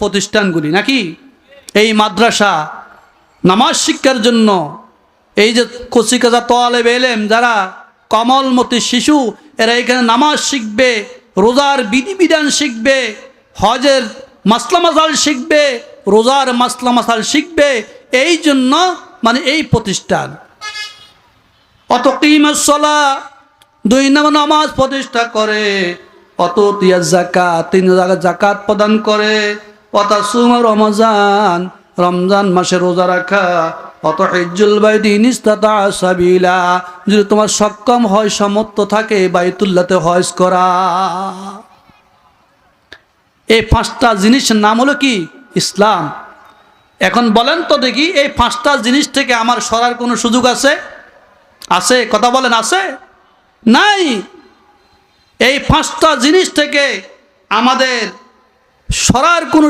প্রতিষ্ঠানগুলি নাকি এই মাদ্রাসা নামাজ শিক্ষার জন্য এই যে কচিকাজা তোয়ালেবে এলেম যারা কমলমতি শিশু এরা এখানে নামাজ শিখবে, রোজার বিধিবিধান শিখবে, হজের মাসলা মাসাল শিখবে, রোজার মাসলা মাসাল শিখবে, এই জন্য মানে এই প্রতিষ্ঠান। অত কিমাস সালাহ 2 নম্বর নামাজ প্রতিষ্ঠা করে, অত তিয়া যাকাত 3 জায়গায় যাকাত প্রদান করে, অত সুম রমজান রমজান মাসে রোজা রাখা, অত হিজ্জুল বাইতি ইন ইসতাতা সাবিলা যদি তোমার সক্ষম হয় সামর্থ্য থাকে বাইতুল্লাহতে হজ করা। এই 5টা জিনিসের নাম হলো কি ইসলাম। এখন বলেন তো দেখি এই 5টা জিনিস থেকে আমার সরার কোনো সুযোগ আছে? আছে? কথা বলেন আছে? নাই। এই 5টা জিনিস থেকে আমাদের সরার কোনো